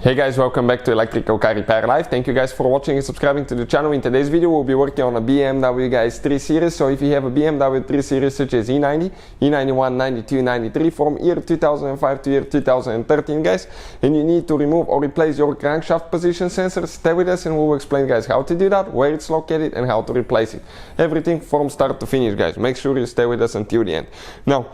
Hey guys, welcome back to Electrical Car Repair Live. Thank you guys for watching and subscribing to the channel. In today's video we'll be working on a BMW guys 3 Series. So if you have a BMW 3 Series such as E90, E91, 92, 93 from year 2005 to year 2013 guys, and you need to remove or replace your crankshaft position sensor, stay with us and we will explain guys how to do that, where it's located and how to replace it. Everything from start to finish guys. Make sure you stay with us until the end. Now,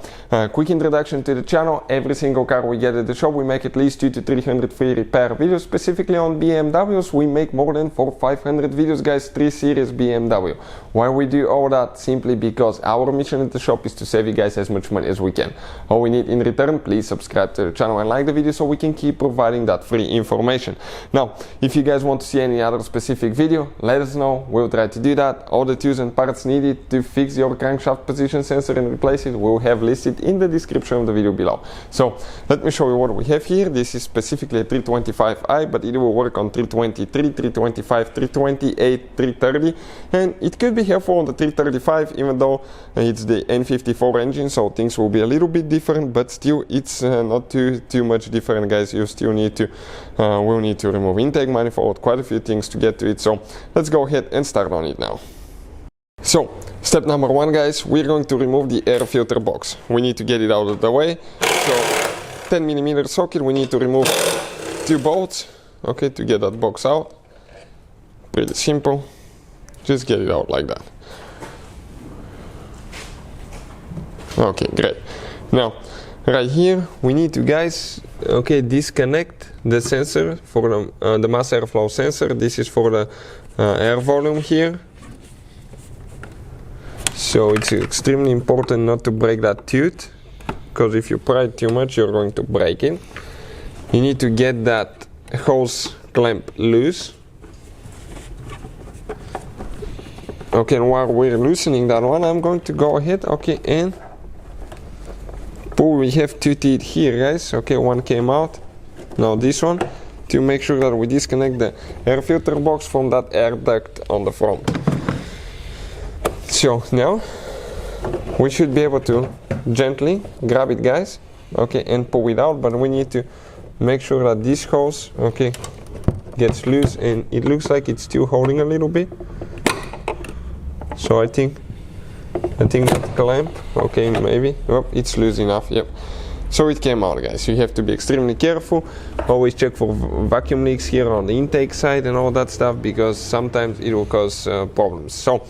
quick introduction to the channel. Every single car we get at the shop we make at least 200 to 300 free repair videos. Specifically on BMWs we make more than 400-500 videos guys, 3 Series BMW. Why we do all that? Simply because our mission at the shop is to save you guys as much money as we can. All we need in return, please subscribe to the channel and like the video so we can keep providing that free information. Now if you guys want to see any other specific video, let us know, we'll try to do that. All the tools and parts needed to fix your crankshaft position sensor and replace it we'll have listed in the description of the video below. So let me show you what we have here. This is specifically a 325i, but it will work on 323, 325, 328, 330, and it could be helpful on the 335 even though it's the N54 engine, so things will be a little bit different, but still it's not too much different guys. You still need to will need to remove intake manifold, quite a few things to get to it, so let's go ahead and start on it now. So step number one guys, we're going to remove the air filter box. We need to get it out of the way. So 10mm socket, we need to remove 2 bolts, okay, to get that box out. Pretty simple, just get it out like that. Okay, great. Now right here we need to guys, okay, disconnect the sensor for the mass airflow sensor. This is for the air volume here. So it's extremely important not to break that tooth, because if you pry it too much you're going to break it. You need to get that hose clamp loose. Okay, and while we're loosening that one, I'm going to go ahead, okay, and pull. We have 2 teeth here guys, okay, one came out, now this one, to make sure that we disconnect the air filter box from that air duct on the front. So now we should be able to gently grab it guys, okay, and pull it out, but we need to make sure that this hose, okay, gets loose, and it looks like it's still holding a little bit. So I think that clamp, okay, maybe, oh, it's loose enough, yep. So it came out guys. You have to be extremely careful, always check for vacuum leaks here on the intake side and all that stuff, because sometimes it will cause problems. So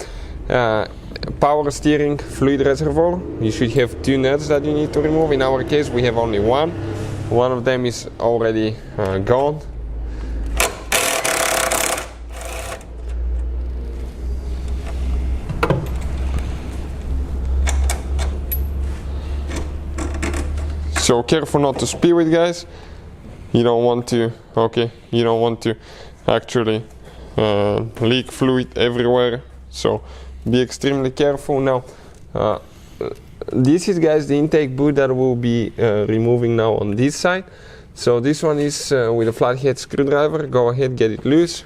power steering fluid reservoir, you should have 2 nuts that you need to remove. In our case we have only one of them is already gone. So careful not to spill it guys. You don't want to, okay, you don't want to actually leak fluid everywhere, so be extremely careful. Now this is guys the intake boot that we'll be removing now on this side. So this one is with a flathead screwdriver. Go ahead, get it loose.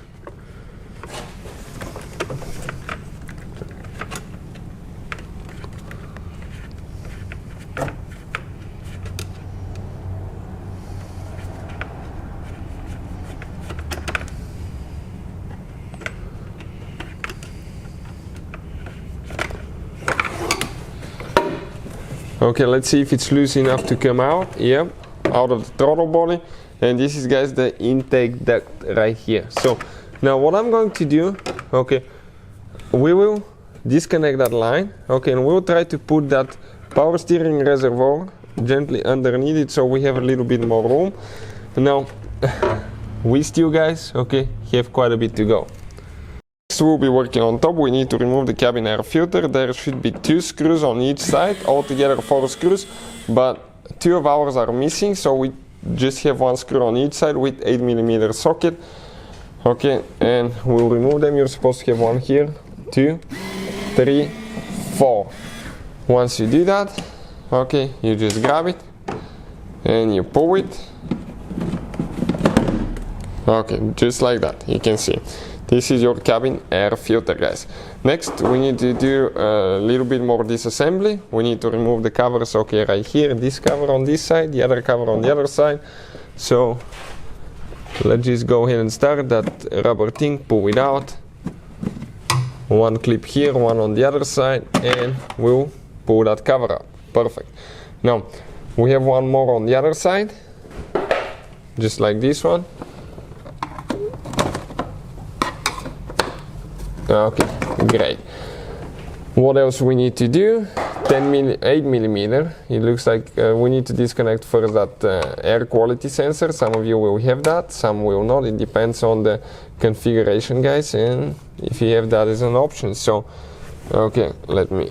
Okay, let's see if it's loose enough to come out. Yeah, out of the throttle body. And this is guys the intake duct right here. So now what I'm going to do, okay, we will disconnect that line, okay, and we'll try to put that power steering reservoir gently underneath it so we have a little bit more room. Now we still guys, okay, have quite a bit to go. We'll be working on top. We need to remove the cabin air filter. There should be 2 screws on each side, altogether 4 screws, but 2 of ours are missing, so we just have 1 screw on each side with 8mm socket. Okay, and we'll remove them. You're supposed to have 1 here, 2, 3, 4. Once you do that, okay, you just grab it and you pull it. Okay, just like that, you can see. This is your cabin air filter guys. Next we need to do a little bit more disassembly. We need to remove the covers, okay, right here, this cover on this side, the other cover on the other side. So let's just go ahead and start that rubber thing, pull it out. One clip here, one on the other side, and we'll pull that cover up. Perfect. Now we have one more on the other side, just like this one. Okay, great. What else we need to do? 8mm. It looks like we need to disconnect first that air quality sensor. Some of you will have that, some will not. It depends on the configuration, guys, and if you have that as an option. So, okay, let me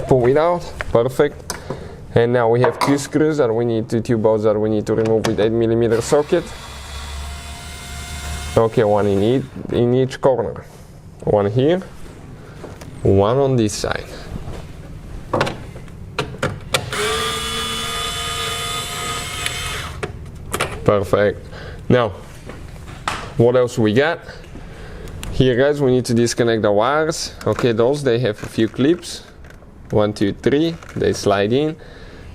pull it out. Perfect. And now we have two screws that we need to, two bolts that we need to remove with 8mm socket. Okay, one in each corner. One here, one on this side. Perfect. Now, what else we got? Here, guys, we need to disconnect the wires. Okay, those, they have a few clips. 1, 2, 3, they slide in.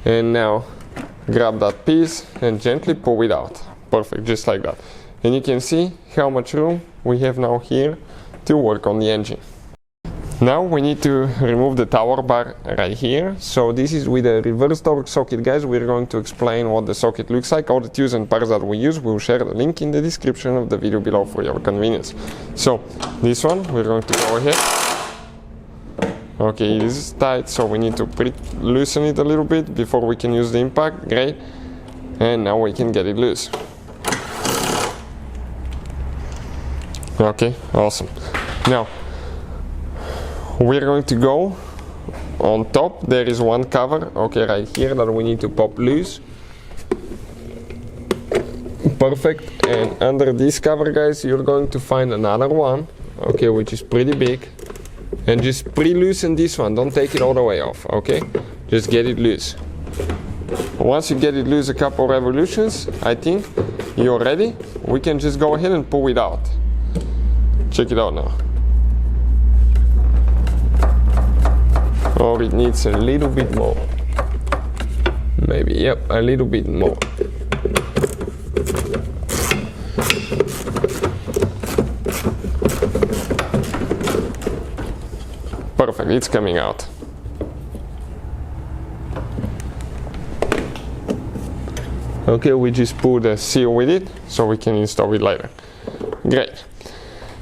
And now, grab that piece and gently pull it out. Perfect, just like that. And you can see how much room we have now here to work on the engine. Now we need to remove the tower bar right here. So this is with a reverse torque socket, guys. We're going to explain what the socket looks like. All the tools and parts that we use, we'll share the link in the description of the video below for your convenience. So this one, we're going to go ahead. Okay, this is tight, so we need to loosen it a little bit before we can use the impact. Great. And now we can get it loose. Okay, awesome. Now we're going to go on top. There is one cover, okay, right here, that we need to pop loose. Perfect. And under this cover, guys, you're going to find another one, okay, which is pretty big. And just pre-loosen this one, don't take it all the way off, okay? Just get it loose. Once you get it loose a couple revolutions, I think you're ready. We can just go ahead and pull it out. Check it out now. Or it needs a little bit more. Maybe, yep, a little bit more. Perfect, it's coming out. Okay, we just put a seal with it so we can install it later. Great.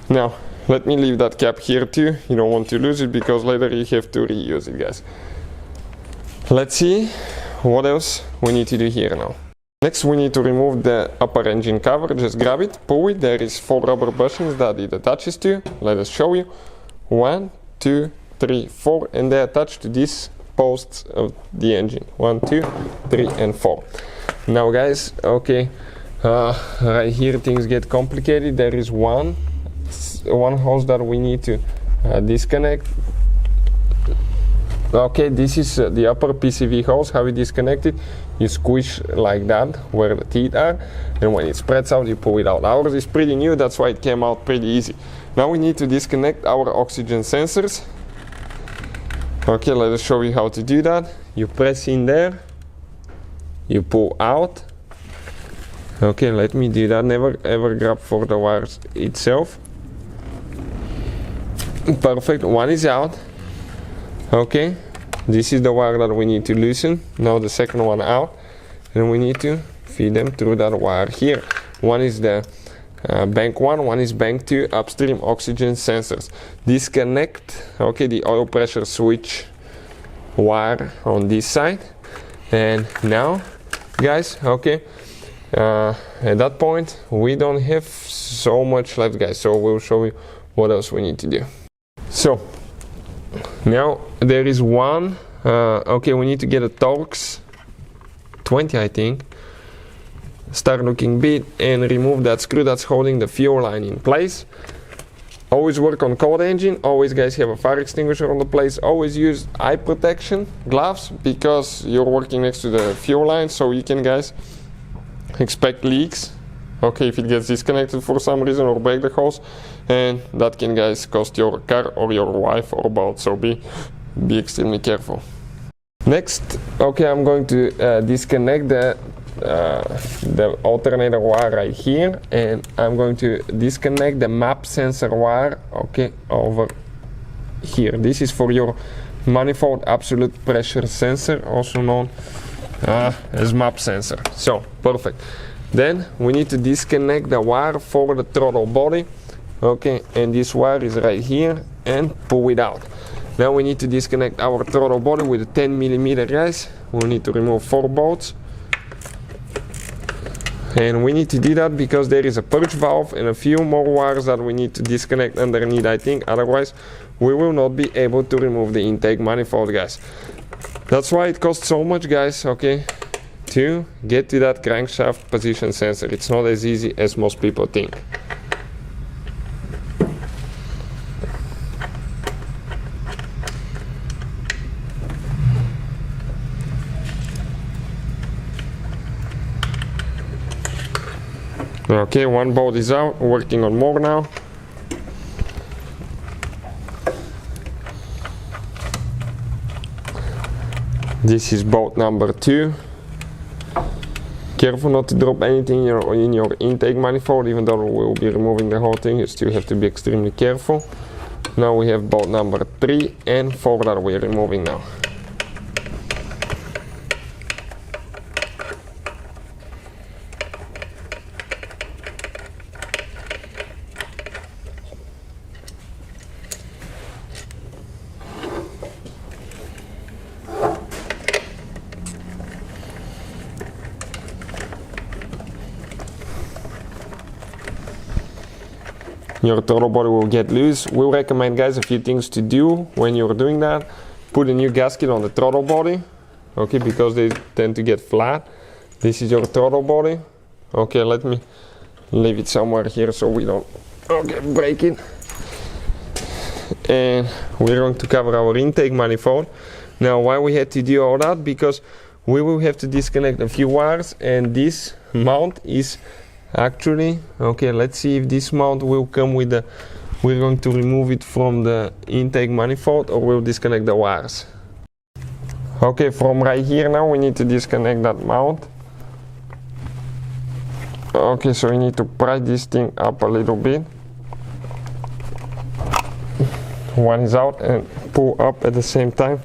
Now, let me leave that cap here too. You don't want to lose it because later you have to reuse it, guys. Let's see what else we need to do here now. Next, we need to remove the upper engine cover. Just grab it, pull it. There is 4 rubber bushings that it attaches to. Let us show you. 1, 2, 3, 4, and they attach to these posts of the engine. 1, 2, 3, and 4. Now, guys, okay, right here things get complicated. There is one hose that we need to disconnect. Okay, this is the upper PCV hose. How we disconnect it, you squish like that where the teeth are, and when it spreads out you pull it out. Ours is pretty new, that's why it came out pretty easy. Now we need to disconnect our oxygen sensors. Okay, let us show you how to do that. You press in there, you pull out. Okay, let me do that. Never ever grab for the wires itself. Perfect, one is out. Okay, this is the wire that we need to loosen. Now the second one out, and we need to feed them through that wire here. One is the bank 1, one is bank 2 upstream oxygen sensors. Disconnect, okay, the oil pressure switch wire on this side. And now, guys, okay, at that point we don't have so much left, guys, so we'll show you what else we need to do. So now there is one, okay, we need to get a Torx 20, I think. Start looking bit and remove that screw that's holding the fuel line in place. Always work on cold engine. Always, guys, have a fire extinguisher on the place. Always use eye protection gloves because you're working next to the fuel line, so you can, guys, expect leaks. Okay, if it gets disconnected for some reason or break the hose, and that can, guys, cost your car or your wife or both. So be extremely careful. Next, okay, I'm going to disconnect the the alternator wire right here, and I'm going to disconnect the map sensor wire, okay, over here. This is for your manifold absolute pressure sensor, also known as map sensor. So perfect. Then we need to disconnect the wire for the throttle body, okay, and this wire is right here, and pull it out. Now we need to disconnect our throttle body with a 10mm, guys. We need to remove 4 bolts. And we need to do that because there is a purge valve and a few more wires that we need to disconnect underneath, I think. Otherwise, we will not be able to remove the intake manifold, guys. That's why it costs so much, guys, okay, to get to that crankshaft position sensor. It's not as easy as most people think. Okay, one bolt is out, working on more now. This is bolt number 2. Careful not to drop anything in your intake manifold, even though we will be removing the whole thing, you still have to be extremely careful. Now we have bolt number 3 and 4 that we are removing now. Your throttle body will get loose. We'll recommend, guys, a few things to do when you're doing that. Put a new gasket on the throttle body, okay, because they tend to get flat. This is your throttle body. Okay, let me leave it somewhere here so we don't, okay, break it. And we're going to cover our intake manifold. Now, why we had to do all that? Because we will have to disconnect a few wires, and this mount is actually, okay, let's see if this mount will come with the, we're going to remove it from the intake manifold, or we'll disconnect the wires. Okay, from right here now we need to disconnect that mount. Okay, so we need to pry this thing up a little bit. One is out and pull up at the same time.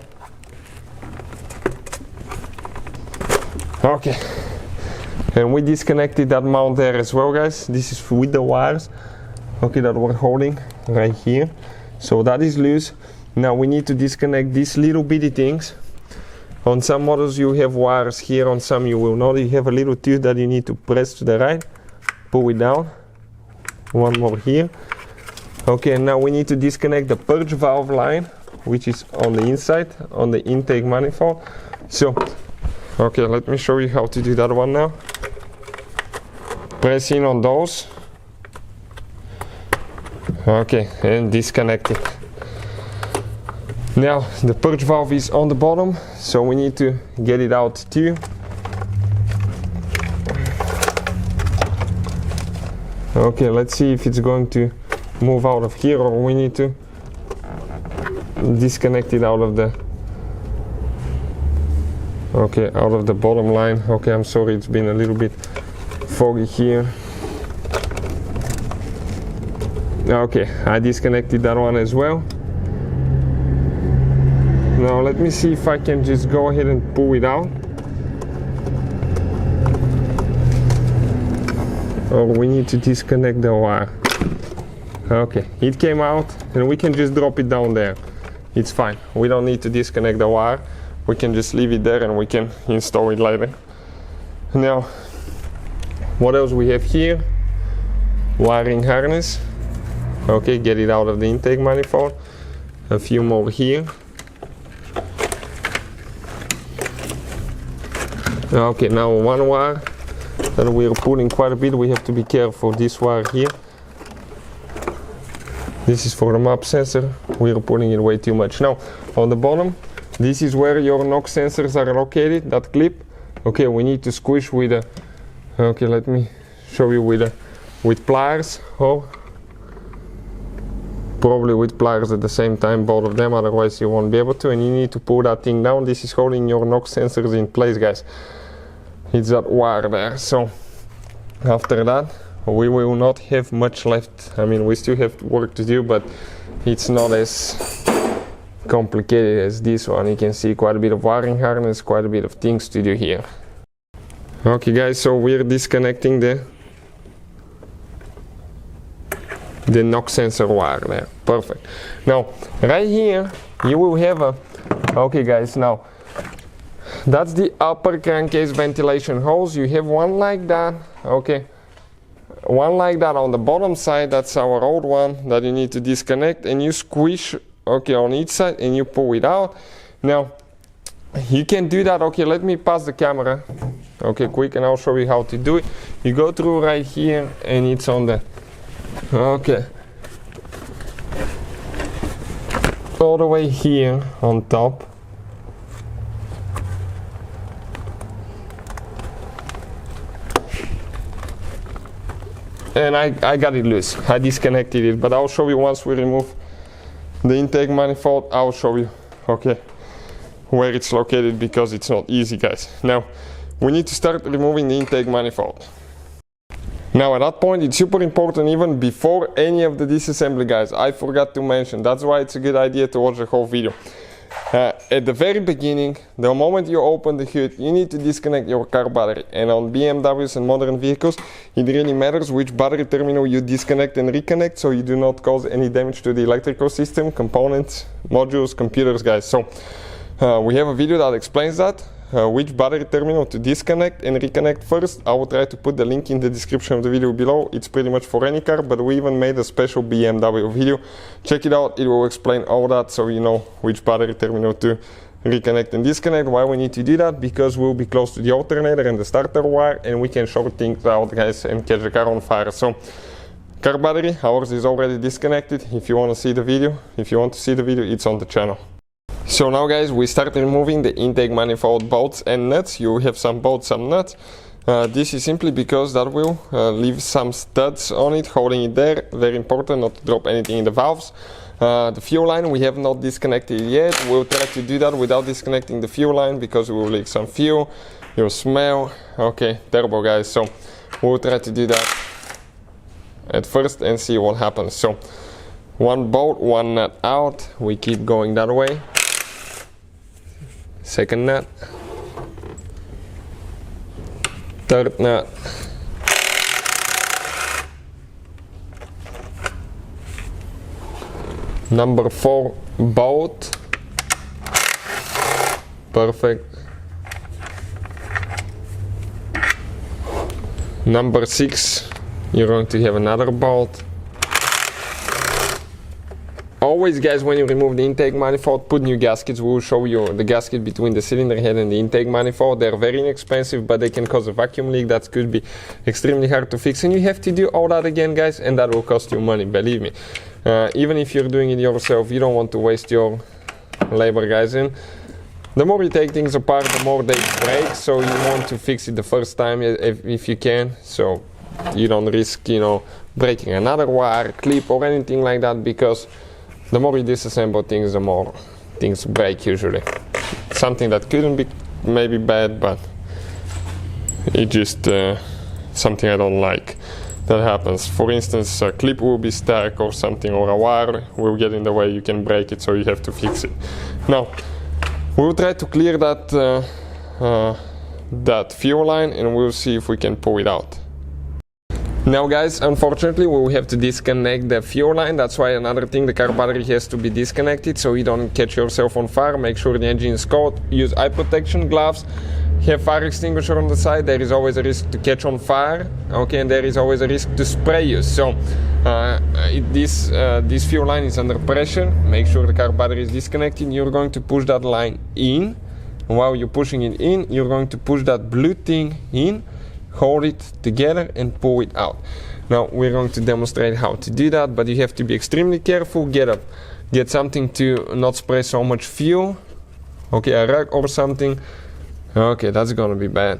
Okay. And we disconnected that mount there as well, guys. This is with the wires, okay, that we're holding right here. So that is loose. Now we need to disconnect these little bitty things. On some models you have wires here, on some you will not. You have a little tooth that you need to press to the right, pull it down. One more here. Okay, and now we need to disconnect the purge valve line, which is on the inside, on the intake manifold. So, okay, let me show you how to do that one now. Press in on those. Okay, and disconnect it. Now the purge valve is on the bottom, so we need to get it out too. Okay, let's see if it's going to move out of here, or we need to disconnect it out of the, okay, out of the bottom line. Okay, I'm sorry, it's been a little bit foggy here. Okay, I disconnected that one as well. Now let me see if I can just go ahead and pull it out. Or we need to disconnect the wire. Okay, it came out and we can just drop it down there. It's fine, we don't need to disconnect the wire. We can just leave it there and we can install it later. Now, what else we have here? Wiring harness. Okay, get it out of the intake manifold. A few more here. Okay, now one wire that we are pulling quite a bit. We have to be careful. This wire here. This is for the map sensor. We are pulling it way too much. Now, on the bottom, this is where your NOx sensors are located, that clip. Okay, we need to squish with a, okay, let me show you with pliers, or probably with pliers at the same time, both of them, otherwise you won't be able to, and you need to pull that thing down. This is holding your NOx sensors in place, guys. it's that wire there. So after that we will not have much left. I mean, we still have work to do, but it's not as complicated as this one. You can see quite a bit of wiring harness, quite a bit of things to do here. Okay guys, so we're disconnecting the knock sensor wire there. Perfect. Now right here you will have a, okay guys, now that's the upper crankcase ventilation hose. You have one like that, okay, one like that on the bottom side. That's our old one that you need to disconnect, and you squish, okay, on each side and you pull it out. Now you can do that. Okay, let me pass the camera, okay, quick, and I'll show you how to do it. You go through right here and it's on the, okay, all the way here on top. And I got it loose. I disconnected it, but I'll show you once we remove the intake manifold. I'll show you, okay, where it's located, because it's not easy, guys. Now we need to start removing the intake manifold. Now at that point it's super important, even before any of the disassembly, guys. I forgot to mention, that's why it's a good idea to watch the whole video. At the very beginning, the moment you open the hood, you need to disconnect your car battery. And on BMWs and modern vehicles, it really matters which battery terminal you disconnect and reconnect, so you do not cause any damage to the electrical system, components, modules, computers, guys. So we have a video that explains that, which battery terminal to disconnect and reconnect first. I will try to put the link in the description of the video below. It's pretty much for any car, but we even made a special BMW video. Check it out, it will explain all that, so you know which battery terminal to reconnect and disconnect. Why we need to do that? Because we'll be close to the alternator and the starter wire, and we can short things out, guys, and catch the car on fire. So car battery, ours is already disconnected. If you want to see the video, it's on the channel. So now, guys, we start removing the intake manifold bolts and nuts. You have some bolts, some nuts. This is simply because that will leave some studs on it, holding it there. Very important not to drop anything in the valves. The fuel line we have not disconnected yet. We'll try to do that without disconnecting the fuel line, because we will leak some fuel. You'll smell. Okay, terrible, guys. So we'll try to do that at first and see what happens. So one bolt, one nut out. We keep going that way. Second nut, third nut, number 4 bolt, perfect, number 6, you're going to have another bolt. Always, guys, when you remove the intake manifold, put new gaskets. We will show you the gasket between the cylinder head and the intake manifold. They're very inexpensive, but they can cause a vacuum leak that could be extremely hard to fix, and you have to do all that again, guys, and that will cost you money, believe me. Even if you're doing it yourself, you don't want to waste your labor, guys, and the more you take things apart, the more they break, so you want to fix it the first time if you can, so you don't risk, you know, breaking another wire, clip, or anything like that, because the more you disassemble things, the more things break usually. Something that couldn't be maybe bad, but it's just something I don't like that happens. For instance, a clip will be stuck or something, or a wire will get in the way, you can break it, so you have to fix it. Now, we'll try to clear that, that fuel line, and we'll see if we can pull it out. Now, guys, unfortunately we will have to disconnect the fuel line. That's why another thing, the car battery has to be disconnected, so you don't catch yourself on fire. Make sure the engine is cold. Use eye protection gloves. Have fire extinguisher on the side. There is always a risk to catch on fire, okay, and there is always a risk to spray you. So this fuel line is under pressure. Make sure the car battery is disconnected. You're going to push that line in. While you're pushing it in, you're going to push that blue thing in, hold it together and pull it out. Now we're going to demonstrate how to do that, but you have to be extremely careful. Get something to not spray so much fuel, okay, a rag or something. Okay, that's gonna be bad.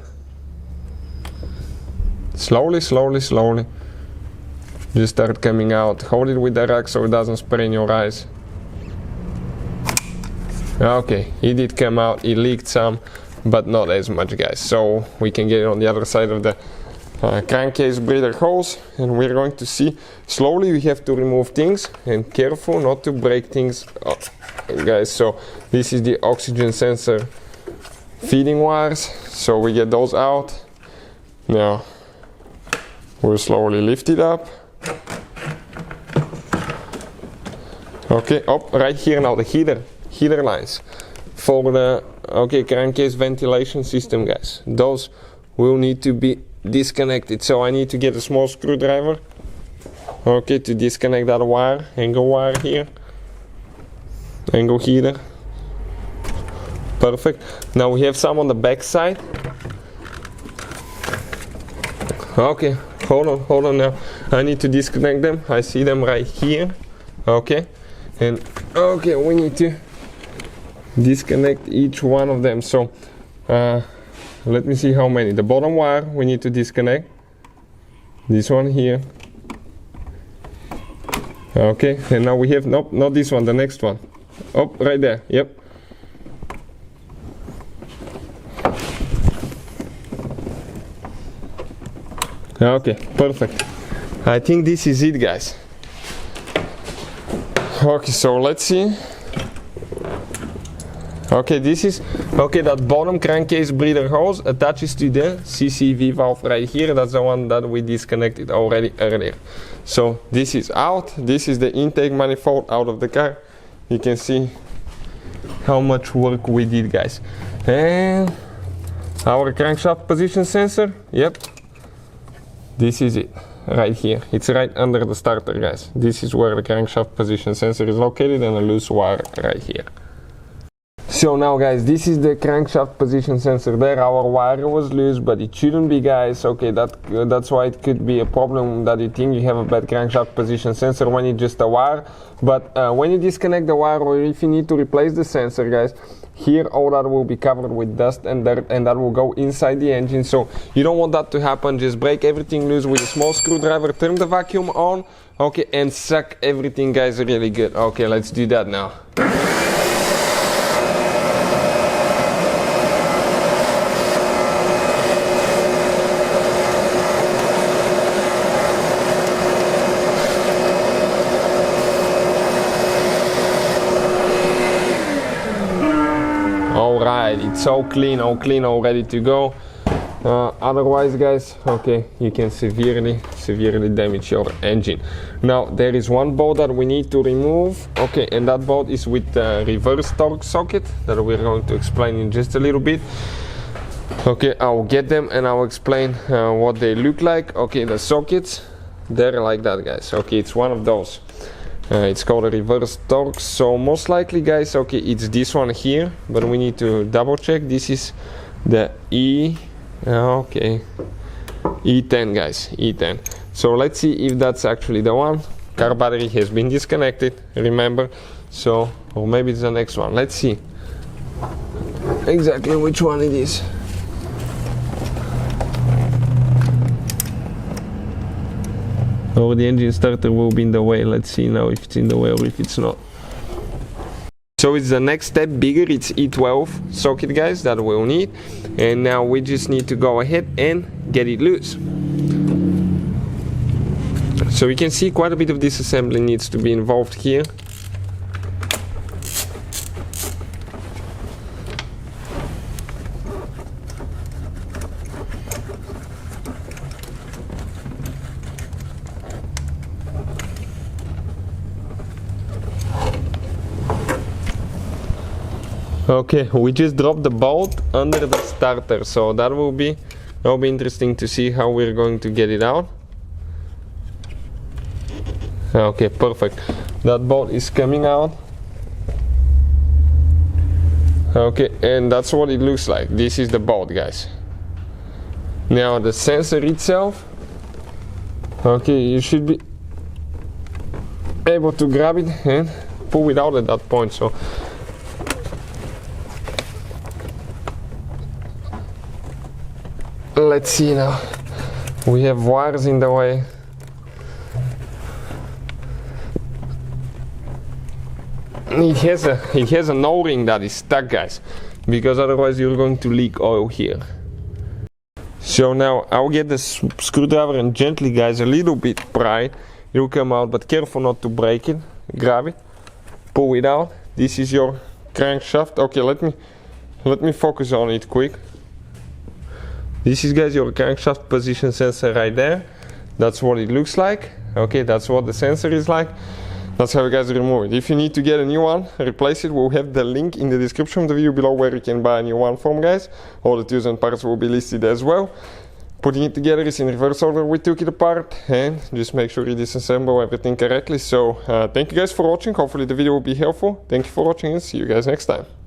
Slowly, slowly, slowly, just start coming out. Hold it with the rag so it doesn't spray in your eyes. Okay, it did come out, it leaked some. but not as much, guys. So we can get it on the other side of the crankcase breather hose, and we're going to see slowly. We have to remove things, and careful not to break things up, guys. So this is the oxygen sensor feeding wires, so we get those out. Now we'll slowly lift it up. Okay, up right here now the heater lines for the crankcase ventilation system, guys. Those will need to be disconnected, so I need to get a small screwdriver, okay, to disconnect that wire, angle wire here, angle heater. Perfect. Now we have some on the back side. Okay, hold on now. I need to disconnect them. I see them right here. Okay, and okay, we need to disconnect each one of them. So let me see how many. The bottom wire we need to disconnect. This one here. Okay, and now we have, nope, not this one, the next one. Oh, right there, yep. Okay, perfect. I think this is it, guys. Okay, so let's see. Okay, this is, okay, that bottom crankcase breather hose attaches to the CCV valve right here. That's the one that we disconnected already earlier. So this is out. This is the intake manifold out of the car. You can see how much work we did, guys. And our crankshaft position sensor, yep. This is it, right here. It's right under the starter, guys. This is where the crankshaft position sensor is located, and a loose wire right here. So now, guys, this is the crankshaft position sensor there. Our wire was loose, but it shouldn't be, guys. Okay, that's why it could be a problem that you think you have a bad crankshaft position sensor when it's just a wire. But when you disconnect the wire, or if you need to replace the sensor, guys, here all that will be covered with dust and dirt, and that will go inside the engine. So you don't want that to happen. Just break everything loose with a small screwdriver, turn the vacuum on, okay, and suck everything, guys, really good. Okay, let's do that now. Alright, it's all clean, all ready to go. Otherwise, guys, okay, you can severely damage your engine. Now there is one bolt that we need to remove, okay, and that bolt is with the reverse torque socket that we're going to explain in just a little bit. Okay, I'll get them and I'll explain what they look like. Okay, the sockets, they're like that, guys. Okay, it's one of those. It's called a reverse torque, so most likely, guys, okay, it's this one here, but we need to double check. This is the E10, guys, E10. So let's see if that's actually the one. Car battery has been disconnected, remember, so, or maybe it's the next one. Let's see exactly which one it is. Oh, the engine starter will be in the way. Let's see now if it's in the way or if it's not. So it's the next step bigger. It's E12 socket, guys, that we'll need. And now we just need to go ahead and get it loose. So you can see quite a bit of disassembly needs to be involved here. Okay, we just dropped the bolt under the starter, so that will be interesting to see how we're going to get it out. Okay, perfect. That bolt is coming out. Okay, and that's what it looks like. This is the bolt, guys. Now the sensor itself, okay, you should be able to grab it and pull it out at that point. So let's see now. We have wires in the way. It has an O-ring that is stuck, guys. because otherwise you're going to leak oil here. So now I'll get the screwdriver and gently, guys, a little bit pry. It will come out, but careful not to break it. Grab it, pull it out. This is your crankshaft. Okay, let me focus on it quick. This is, guys, your crankshaft position sensor right there. That's what it looks like. Okay, that's what the sensor is like. That's how you guys remove it. If you need to get a new one, replace it, we'll have the link in the description of the video below where you can buy a new one from, guys. All the tools and parts will be listed as well. Putting it together is in reverse order. We took it apart, and just make sure you disassemble everything correctly. So thank you guys for watching. Hopefully the video will be helpful. Thank you for watching, and see you guys next time.